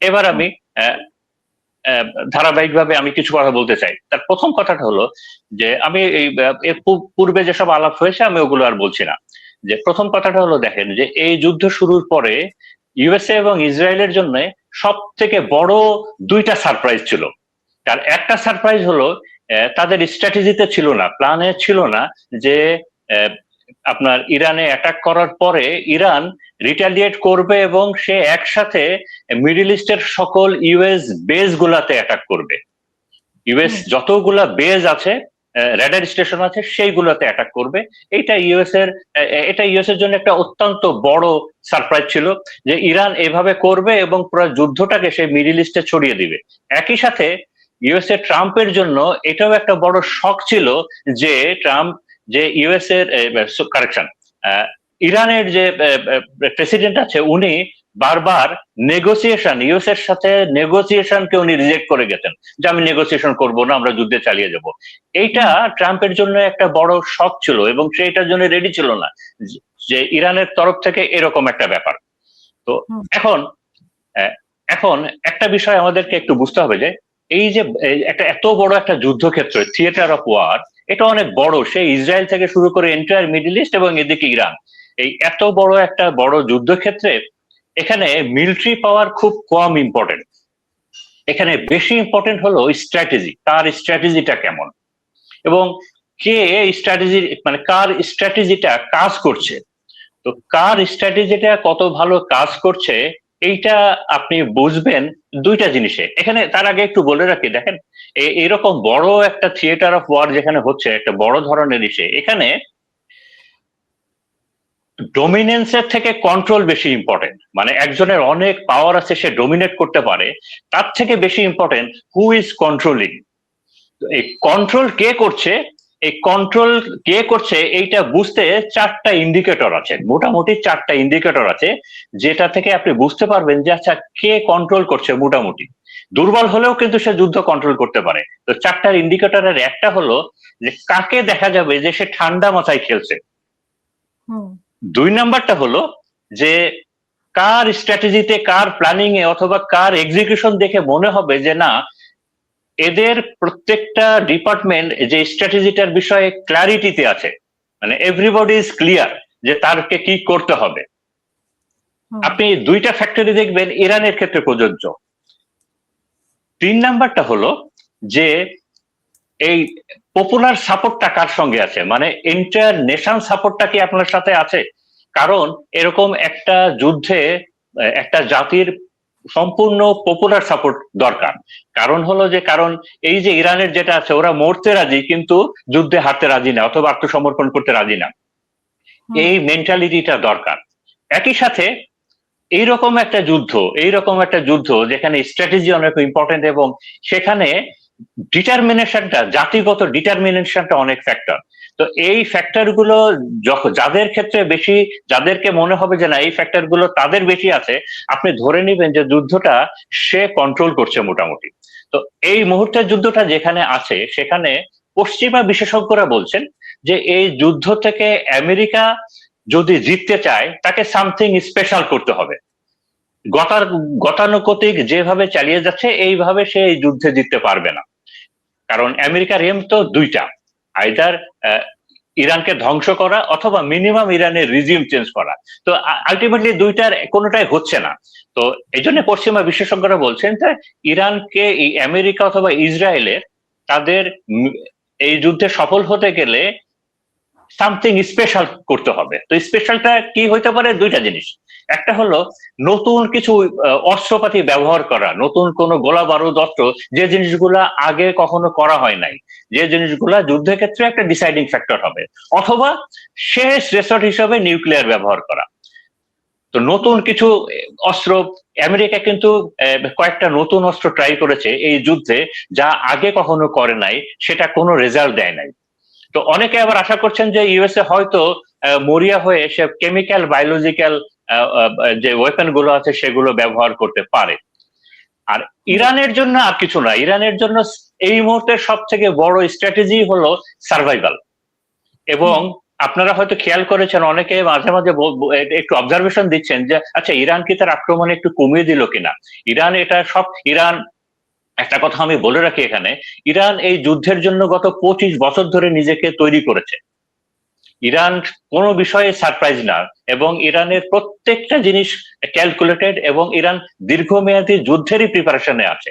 এবার আমি ধারাবাহিকভাবে আমি কিছু কথা বলতে চাই। তার প্রথম কথাটা হলো যে আমি এই এর পূর্বে যেসব আলাপ হয়েছে আমি ওগুলো আর বলছি না। যে প্রথম কথাটা হলো, দেখেন যে এই যুদ্ধ শুরুর পরে ইউএসএ এবং ইসরায়েলের জন্য সব থেকে বড় দুইটা সারপ্রাইজ ছিল। তার একটা সারপ্রাইজ হলো তাদের স্ট্র্যাটেজিতে ছিল না, প্ল্যানে ছিল না যে আহ, আপনার ইরানে অ্যাটাক করার পরে ইরান রিটালিয়েট করবে এবং সে একসাথে মিডল ইস্টের সকল ইউএস বেস গুলাতে অ্যাটাক করবে। ইউএস যতগুলা বেজ আছে, রেডার স্টেশন আছে, সেইগুলোতে অ্যাটাক করবে। এইটা ইউএস এর জন্য একটা অত্যন্ত বড় সারপ্রাইজ ছিল যে ইরান এভাবে করবে এবং পুরো যুদ্ধটাকে সে মিডিল ইস্টে ছড়িয়ে দিবে। একই সাথে ইউএসএ ট্রাম্পের জন্য এটাও একটা বড় শক ছিল যে ট্রাম্প, যে ইউএস এর কারেকশন, ইরানের যে প্রেসিডেন্ট আছে উনি বারবার নেগোসিয়েশন, ইউএস এর সাথে নেগোসিয়েশনকে উনি রিজেক্ট করে গেছেন যে আমি নেগোসিয়েশন করব না, আমরা যুদ্ধে চালিয়ে যাব। এইটা ট্রাম্পের জন্য একটা বড় শক ছিল এবং সে এটার জন্য রেডি ছিল না যে ইরানের তরফ থেকে এরকম একটা ব্যাপার। তো এখন এখন একটা বিষয় আমাদেরকে একটু বুঝতে হবে যে এই যে একটা এত বড় একটা যুদ্ধক্ষেত্র, থিয়েটার অফ ওয়ার, এটা অনেক বড়, সেই ইসরায়েল থেকে শুরু করে এন্টায়ার মিডল ইস্ট এবং এদিকে ইরান। এই এত বড় একটা বড় যুদ্ধক্ষেত্রে এখানে মিলিটারি পাওয়ার খুব কম ইম্পর্টেন্ট। এখানে বেশি ইম্পর্টেন্ট হলো স্ট্র্যাটেজি, তার স্ট্র্যাটেজিটা কেমন এবং কে স্ট্র্যাটেজি, মানে কার স্ট্র্যাটেজিটা কাজ করছে। তো কার স্ট্র্যাটেজিটা কত ভালো কাজ করছে এইটা আপনি বুঝবেন দুইটা জিনিসে। এখানে তার আগে একটু বলে রাখি, দেখেন এরকম বড় একটা থিয়েটার অফ ওয়ার যেখানে হচ্ছে, একটা বড় ধরনের ইসে, এখানে ডোমিনেন্সের থেকে কন্ট্রোল বেশি ইম্পর্টেন্ট। মানে একজনের অনেক পাওয়ার আছে, সে ডোমিনেট করতে পারে, তার থেকে বেশি ইম্পর্টেন্ট হু ইজ কন্ট্রোলিং। এই কন্ট্রোল কে করছে, এই কন্ট্রোল কে করছে এইটা বুঝতে চারটা ইন্ডিকেটর আছে, মোটামুটি চারটা ইন্ডিকেটর আছে, যেটা থেকে আপনি বুঝতে পারবেন যে আচ্ছা কে কন্ট্রোল করছে। মোটামুটি দুর্বল হলেও কিন্তু সে যুদ্ধ কন্ট্রোল করতে পারে। তো চারটার ইন্ডিকেটরের একটা হলো যে কাকে দেখা যাবে যে সে ঠান্ডা মাথায় খেলছে। দুই নাম্বারটা হলো যে কার স্ট্র্যাটেজিতে, কার প্ল্যানিং এ অথবা কার এক্সিকিউশন দেখে মনে হবে যে না, এদের প্রত্যেকটা ডিপার্টমেন্ট যে স্ট্র্যাটেজিটার বিষয়ে ক্ল্যারিটিতে আছে, মানে এভরিবডি ইজ ক্লিয়ার যে তারকে কি করতে হবে। আপনি দুইটা ফ্যাক্টরি দেখবেন ইরানের ক্ষেত্রে প্রযোজ্য। তিন নাম্বারটা হলো যে এই পপুলার সাপোর্টটা কার সঙ্গে আছে, মানে এন্টায়ার নেশন সাপোর্টটা কি আপনার সাথে আছে। কারণ এরকম একটা যুদ্ধে একটা জাতির সম্পূর্ণ পপুলার সাপোর্ট দরকার। কারণ হলো যে, কারণ এই যে ইরানের যেটা আছে, ওরা মরতে রাজি কিন্তু যুদ্ধে হারতে রাজি না অথবা আত্মসমর্পণ করতে রাজি না, এই মেন্টালিটিটা দরকার। একই সাথে এইরকম একটা যুদ্ধ যেখানে স্ট্র্যাটেজি অনেক ইম্পর্টেন্ট এবং সেখানে ডিটারমিনেশনটা, জাতিগত ডিটারমিনেশনটা অনেক ফ্যাক্টর। তো এই ফ্যাক্টর গুলো যাদের ক্ষেত্রে বেশি, যাদেরকে মনে হবে যে না এই ফ্যাক্টর গুলো তাদের বেশি আছে, আপনি ধরে নিবেন যে যুদ্ধটা সে কন্ট্রোল করছে মোটামুটি। তো এই মুহূর্তের যুদ্ধটা যেখানে আছে সেখানে পশ্চিমা বিশেষজ্ঞরা বলছেন যে এই যুদ্ধ থেকে আমেরিকা যদি জিততে চায় তাকে সামথিং স্পেশাল করতে হবে। গতানুগতিক যেভাবে চালিয়ে যাচ্ছে এইভাবে সে এই যুদ্ধে জিততে পারবে না। কারণ আমেরিকার এম তো দুইটা, আইদার ইরানকে ধ্বংস করা অথবা মিনিমাম ইরানের রিজিম চেঞ্জ করা। তো আলটিমেটলি দুইটার কোনোটাই হচ্ছে না। তো এই জন্য পশ্চিমা বিশেষজ্ঞরা বলছেন যে ইরানকে এই আমেরিকা অথবা ইসরায়েলের তাদের এই যুদ্ধে সফল হতে গেলে সামথিং স্পেশাল করতে হবে। তো স্পেশালটা কি হইতে পারে, দুইটা জিনিস। একটা হলো নতুন কিছু অস্ত্রপাতি ব্যবহার করা, নতুন কোন গোলা বারুদ অস্ত্র, যে জিনিসগুলা আগে কখনো করা হয় নাই, যে জিনিসগুলা যুদ্ধের ক্ষেত্রে একটা ডিসাইডিং ফ্যাক্টর হবে। অথবা শেষ রেসর্ট হিসেবে নিউক্লিয়ার ব্যবহার করা। তো নতুন কিছু অস্ত্র, আমেরিকা কিন্তু কয়েকটা নতুন অস্ত্র ট্রাই করেছে এই যুদ্ধে, যা আগে কখনো করে নাই, সেটা কোনো রেজাল্ট দেয় নাই। তো অনেকে আবার আশা করছেন যে ইউএসএ হয়তো মরিয়া হয়ে সে কেমিক্যাল, বায়োলজিক্যাল যে ওয়েপন গুলো আছে সেগুলো ব্যবহার করতে পারে। আর ইরানের জন্য আর কিছু না, ইরানের জন্য এই মুহূর্তে সব থেকে বড় স্ট্র্যাটেজি হলো সার্ভাইভাল এবং আপনারা হয়তো খেয়াল করেছেন, অনেকে মাঝে মাঝে একটু অবজারভেশন দিচ্ছেন যে আচ্ছা ইরান কি তার আক্রমণ একটু কমিয়ে দিল কিনা। ইরান এটা সব ইরান একটা কথা আমি বলে রাখি এখানে, ইরান এই যুদ্ধের জন্য গত 25 বছর ধরে নিজেকে তৈরি করেছে। ইরান কোনো বিষয়ে সারপ্রাইজ না, এবং ইরানের প্রত্যেকটা জিনিস ক্যালকুলেটেড, এবং ইরান দীর্ঘমেয়াদী যুদ্ধেরই প্রিপারেশনে আছে।